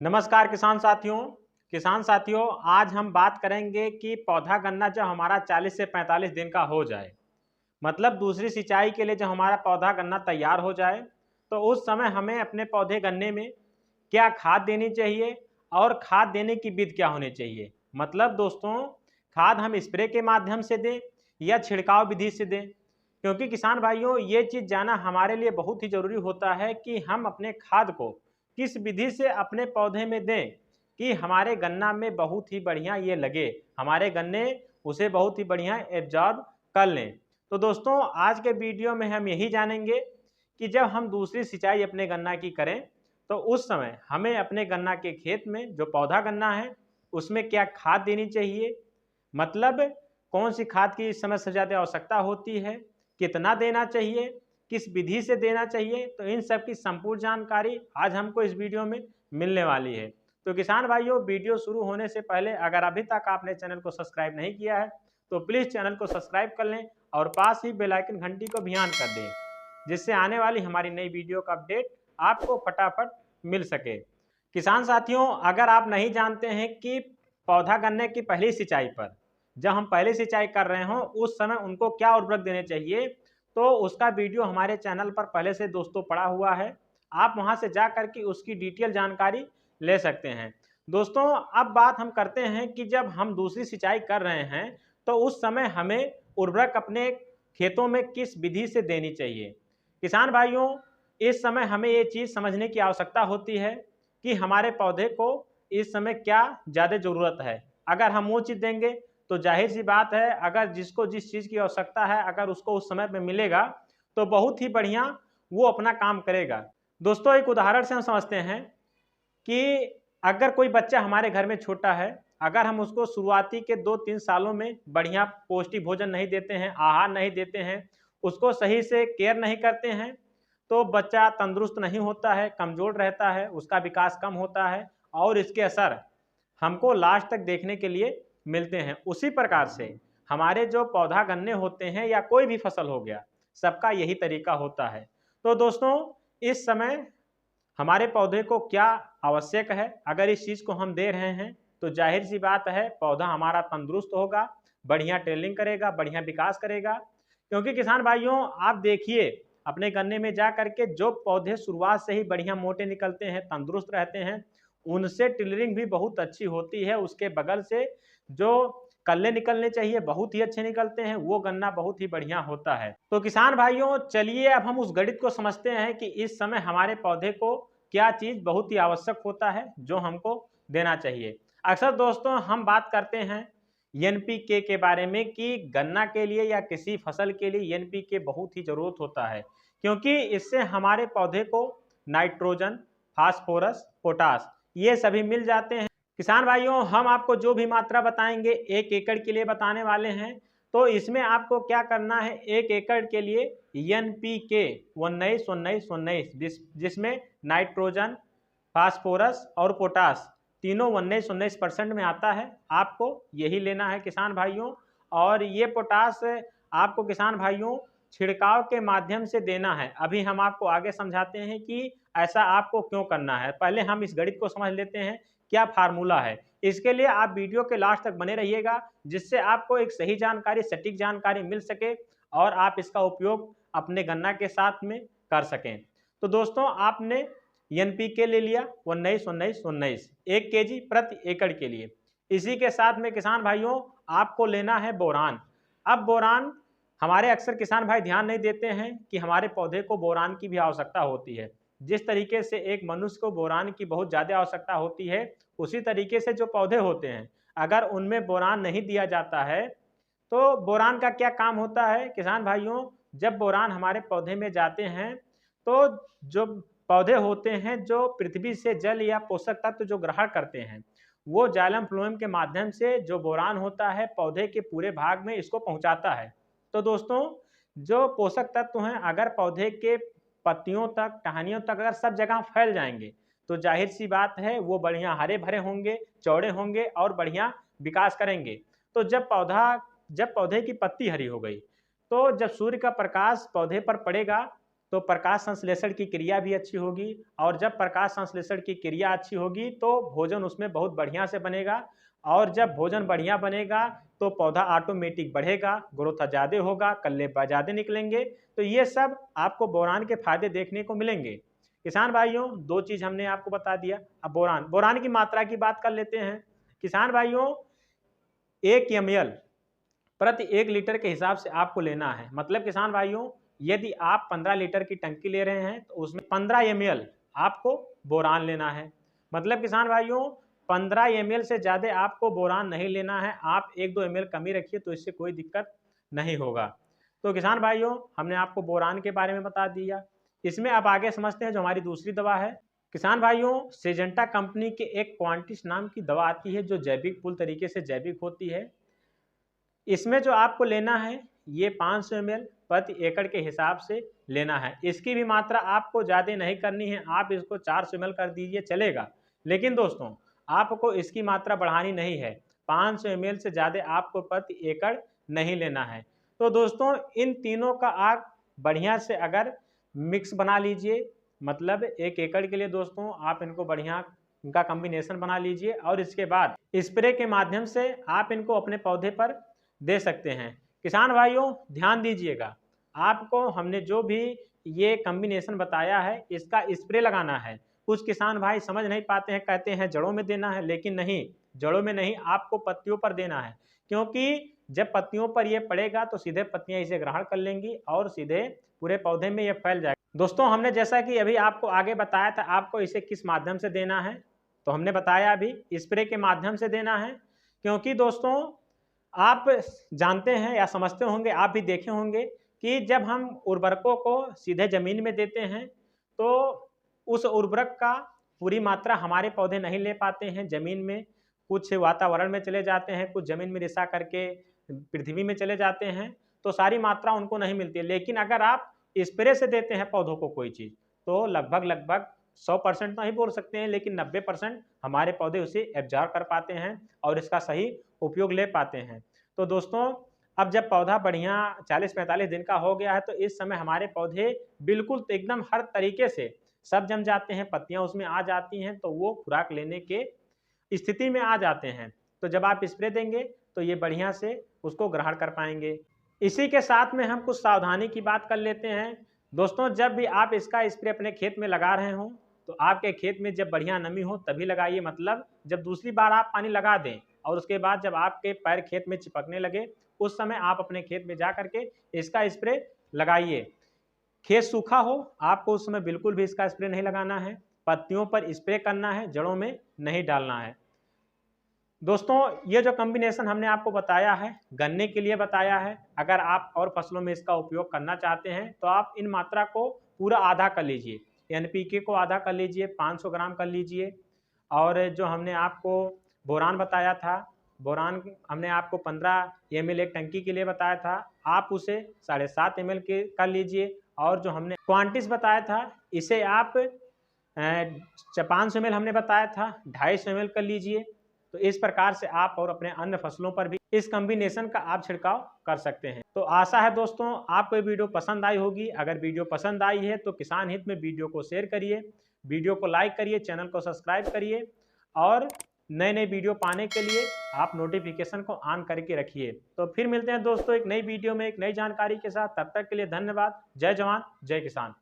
नमस्कार किसान साथियों आज हम बात करेंगे कि पौधा गन्ना जब हमारा 40 से 45 दिन का हो जाए, मतलब दूसरी सिंचाई के लिए जब हमारा पौधा गन्ना तैयार हो जाए, तो उस समय हमें अपने पौधे गन्ने में क्या खाद देनी चाहिए और खाद देने की विधि क्या होनी चाहिए। मतलब दोस्तों, खाद हम स्प्रे के माध्यम से दें या छिड़काव विधि से दें, क्योंकि किसान भाइयों ये चीज़ जानना हमारे लिए बहुत ही ज़रूरी होता है कि हम अपने खाद को किस विधि से अपने पौधे में दें कि हमारे गन्ना में बहुत ही बढ़िया ये लगे, हमारे गन्ने उसे बहुत ही बढ़िया एब्जॉर्ब कर लें। तो दोस्तों आज के वीडियो में हम यही जानेंगे कि जब हम दूसरी सिंचाई अपने गन्ना की करें तो उस समय हमें अपने गन्ना के खेत में जो पौधा गन्ना है उसमें क्या खाद देनी चाहिए, मतलब कौन सी खाद की इस समय सबसे ज़्यादा आवश्यकता होती है, कितना देना चाहिए, किस विधि से देना चाहिए। तो इन सब की संपूर्ण जानकारी आज हमको इस वीडियो में मिलने वाली है। तो किसान भाइयों, वीडियो शुरू होने से पहले अगर अभी तक आपने चैनल को सब्सक्राइब नहीं किया है तो प्लीज़ चैनल को सब्सक्राइब कर लें और पास ही बेल आइकन घंटी को भी ऑन कर दें, जिससे आने वाली हमारी नई वीडियो का अपडेट आपको फटाफट मिल सके। किसान साथियों, अगर आप नहीं जानते हैं कि पौधा गन्ने की पहली सिंचाई पर जब हम पहली सिंचाई कर रहे हों उस समय उनको क्या उर्वरक देने चाहिए, तो उसका वीडियो हमारे चैनल पर पहले से दोस्तों पड़ा हुआ है, आप वहां से जा करके उसकी डिटेल जानकारी ले सकते हैं। दोस्तों अब बात हम करते हैं कि जब हम दूसरी सिंचाई कर रहे हैं तो उस समय हमें उर्वरक अपने खेतों में किस विधि से देनी चाहिए। किसान भाइयों, इस समय हमें ये चीज़ समझने की आवश्यकता होती है कि हमारे पौधे को इस समय क्या ज़्यादा ज़रूरत है। अगर हम वो चीज़ देंगे तो जाहिर सी बात है, अगर जिसको जिस चीज़ की आवश्यकता है अगर उसको उस समय पे मिलेगा तो बहुत ही बढ़िया वो अपना काम करेगा। दोस्तों एक उदाहरण से हम समझते हैं कि अगर कोई बच्चा हमारे घर में छोटा है, अगर हम उसको शुरुआती के 2-3 सालों में बढ़िया पौष्टिक भोजन नहीं देते हैं, आहार नहीं देते हैं, उसको सही से केयर नहीं करते हैं, तो बच्चा तंदुरुस्त नहीं होता है, कमज़ोर रहता है, उसका विकास कम होता है और इसके असर हमको लास्ट तक देखने के लिए मिलते हैं। उसी प्रकार से हमारे जो पौधा गन्ने होते हैं या कोई भी फसल हो गया, सबका यही तरीका होता है। तो दोस्तों इस समय हमारे पौधे को क्या आवश्यक है, अगर इस चीज़ को हम दे रहे हैं तो जाहिर सी बात है पौधा हमारा तंदुरुस्त होगा, बढ़िया ट्रेलिंग करेगा, बढ़िया विकास करेगा। क्योंकि किसान भाइयों आप देखिए अपने गन्ने में जा करके जो पौधे शुरुआत से ही बढ़िया मोटे निकलते हैं, तंदुरुस्त रहते हैं, उनसे टिलरिंग भी बहुत अच्छी होती है। उसके बगल से जो कल्ले निकलने चाहिए बहुत ही अच्छे निकलते हैं, वो गन्ना बहुत ही बढ़िया होता है। तो किसान भाइयों चलिए अब हम उस गणित को समझते हैं कि इस समय हमारे पौधे को क्या चीज़ बहुत ही आवश्यक होता है जो हमको देना चाहिए। अक्सर दोस्तों हम बात करते हैं एनपीके के बारे में कि गन्ना के लिए या किसी फसल के लिए एनपीके बहुत ही ज़रूरत होता है, क्योंकि इससे हमारे पौधे को नाइट्रोजन, फास्फोरस, पोटास ये सभी मिल जाते हैं। किसान भाइयों हम आपको जो भी मात्रा बताएंगे 1 एकड़ के लिए बताने वाले हैं, तो इसमें आपको क्या करना है, 1 एकड़ के लिए एनपीके 19-19-19 जिसमें नाइट्रोजन, फास्फोरस और पोटास तीनों 19-19% में आता है, आपको यही लेना है किसान भाइयों। और ये पोटास आपको किसान भाइयों छिड़काव के माध्यम से देना है। अभी हम आपको आगे समझाते हैं कि ऐसा आपको क्यों करना है। पहले हम इस गणित को समझ लेते हैं क्या फार्मूला है। इसके लिए आप वीडियो के लास्ट तक बने रहिएगा, जिससे आपको एक सही जानकारी, सटीक जानकारी मिल सके और आप इसका उपयोग अपने गन्ना के साथ में कर सकें। तो दोस्तों आपने एनपीके ले लिया 19-19-19 1 केजी प्रति एकड़ के लिए। इसी के साथ में किसान भाइयों आपको लेना है बोरान। अब बोरान हमारे अक्सर किसान भाई ध्यान नहीं देते हैं कि हमारे पौधे को बोरान की भी आवश्यकता होती है। जिस तरीके से एक मनुष्य को बोरान की बहुत ज़्यादा आवश्यकता होती है, उसी तरीके से जो पौधे होते हैं अगर उनमें बोरान नहीं दिया जाता है तो बोरान का क्या काम होता है किसान भाइयों, जब बोरान हमारे पौधे में जाते हैं तो जो पौधे होते हैं जो पृथ्वी से जल या पोषक तत्व जो ग्रहण करते हैं, वो जाइलम फ्लोएम के माध्यम से जो बोरान होता है पौधे के पूरे भाग में इसको पहुंचाता है। तो दोस्तों जो पोषक तत्व हैं अगर पौधे के पत्तियों तक, टहनियों तक अगर सब जगह फैल जाएंगे तो जाहिर सी बात है वो बढ़िया हरे भरे होंगे, चौड़े होंगे और बढ़िया विकास करेंगे। तो जब पौधे की पत्ती हरी हो गई तो जब सूर्य का प्रकाश पौधे पर पड़ेगा तो प्रकाश संश्लेषण की क्रिया भी अच्छी होगी, और जब प्रकाश संश्लेषण की क्रिया अच्छी होगी तो भोजन उसमें बहुत बढ़िया से बनेगा, और जब भोजन बढ़िया बनेगा तो पौधा ऑटोमेटिक बढ़ेगा, ग्रोथ ज़्यादा होगा, कल्ले ज़्यादा निकलेंगे। तो ये सब आपको बोरान के फायदे देखने को मिलेंगे। किसान भाइयों, 2 चीज़ हमने आपको बता दिया। अब बोरान की मात्रा की बात कर लेते हैं। किसान भाइयों, 1 ml प्रति 1 लीटर के हिसाब से आपको लेना है। मतलब किसान भाइयों, यदि आप 15 लीटर की टंकी ले रहे हैं तो उसमें 15 ml आपको बोरान लेना है। मतलब किसान भाइयों, 15 ml से ज़्यादा आपको बोरान नहीं लेना है। आप 1-2 ml कम ही रखिए तो इससे कोई दिक्कत नहीं होगा। तो किसान भाइयों, हमने आपको बोरान के बारे में बता दिया। इसमें अब आगे समझते हैं जो हमारी दूसरी दवा है। किसान भाइयों, सिजेंटा कंपनी के एक क्वांटिस नाम की दवा आती है जो जैविक पूर्ण तरीके से जैविक होती है। इसमें जो आपको लेना है ये 500 ml प्रति एकड़ के हिसाब से लेना है। इसकी भी मात्रा आपको ज़्यादा नहीं करनी है, आप इसको 400 ml कर दीजिए चलेगा। लेकिन दोस्तों, आपको इसकी मात्रा बढ़ानी नहीं है, 500 ml से ज़्यादा आपको प्रति एकड़ नहीं लेना है। तो दोस्तों, इन तीनों का आप बढ़िया से अगर मिक्स बना लीजिए, मतलब 1 एकड़ के लिए दोस्तों आप इनको बढ़िया इनका कॉम्बिनेशन बना लीजिए, और इसके बाद स्प्रे के माध्यम से आप इनको अपने पौधे पर दे सकते हैं। किसान भाइयों, ध्यान दीजिएगा, आपको हमने जो भी ये कॉम्बिनेशन बताया है इसका स्प्रे लगाना है। कुछ किसान भाई समझ नहीं पाते हैं, कहते हैं जड़ों में देना है, लेकिन नहीं, जड़ों में नहीं, आपको पत्तियों पर देना है। क्योंकि जब पत्तियों पर ये पड़ेगा तो सीधे पत्तियां इसे ग्रहण कर लेंगी और सीधे पूरे पौधे में ये फैल जाएगा। दोस्तों, हमने जैसा कि अभी आपको आगे बताया था आपको इसे किस माध्यम से देना है, तो हमने बताया अभी स्प्रे के माध्यम से देना है। क्योंकि दोस्तों, आप जानते हैं या समझते होंगे, आप भी देखे होंगे कि जब हम उर्वरकों को सीधे ज़मीन में देते हैं तो उस उर्वरक का पूरी मात्रा हमारे पौधे नहीं ले पाते हैं ज़मीन में, कुछ वातावरण में चले जाते हैं, कुछ ज़मीन में रिसा करके पृथ्वी में चले जाते हैं, तो सारी मात्रा उनको नहीं मिलती है। लेकिन अगर आप स्प्रे से देते हैं पौधों को कोई चीज़, तो लगभग 100% नहीं बोल सकते हैं, लेकिन 90% हमारे पौधे उसे एब्जॉर्ब कर पाते हैं और इसका सही उपयोग ले पाते हैं। तो दोस्तों, अब जब पौधा बढ़िया 40-45 दिन का हो गया है तो इस समय हमारे पौधे बिल्कुल एकदम हर तरीके से सब जम जाते हैं, पत्तियां उसमें आ जाती हैं, तो वो खुराक लेने के स्थिति में आ जाते हैं। तो जब आप स्प्रे देंगे तो ये बढ़िया से उसको ग्रहण कर पाएंगे। इसी के साथ में हम कुछ सावधानी की बात कर लेते हैं। दोस्तों, जब भी आप इसका स्प्रे अपने खेत में लगा रहे हों तो आपके खेत में जब बढ़िया नमी हो तभी लगाइए। मतलब जब दूसरी बार आप पानी लगा दें और उसके बाद जब आपके पैर खेत में चिपकने लगे उस समय आप अपने खेत में जा करके इसका स्प्रे लगाइए। खेत सूखा हो, आपको उस समय बिल्कुल भी इसका स्प्रे नहीं लगाना है, पत्तियों पर स्प्रे करना है, जड़ों में नहीं डालना है। दोस्तों, ये जो कॉम्बिनेशन हमने आपको बताया है, गन्ने के लिए बताया है। अगर आप और फसलों में इसका उपयोग करना चाहते हैं तो आप इन मात्रा को पूरा आधा कर लीजिए। एनपीके को आधा कर लीजिए, 500 ग्राम कर लीजिए। और जो हमने आपको बोरान बताया था, बोरान हमने आपको 15 ml एक टंकी के लिए बताया था, आप उसे 7.5 ml के कर लीजिए। और जो हमने क्वांटिस बताया था इसे आप 500 ml हमने बताया था, 250 ml कर लीजिए। तो इस प्रकार से आप और अपने अन्य फसलों पर भी इस कॉम्बिनेशन का आप छिड़काव कर सकते हैं। तो आशा है दोस्तों आपको ये वीडियो पसंद आई होगी। अगर वीडियो पसंद आई है तो किसान हित में वीडियो को शेयर करिए, वीडियो को लाइक करिए, चैनल को सब्सक्राइब करिए, और नए नए वीडियो पाने के लिए आप नोटिफिकेशन को ऑन करके रखिए। तो फिर मिलते हैं दोस्तों एक नई वीडियो में एक नई जानकारी के साथ। तब तक के लिए धन्यवाद। जय जवान जय किसान।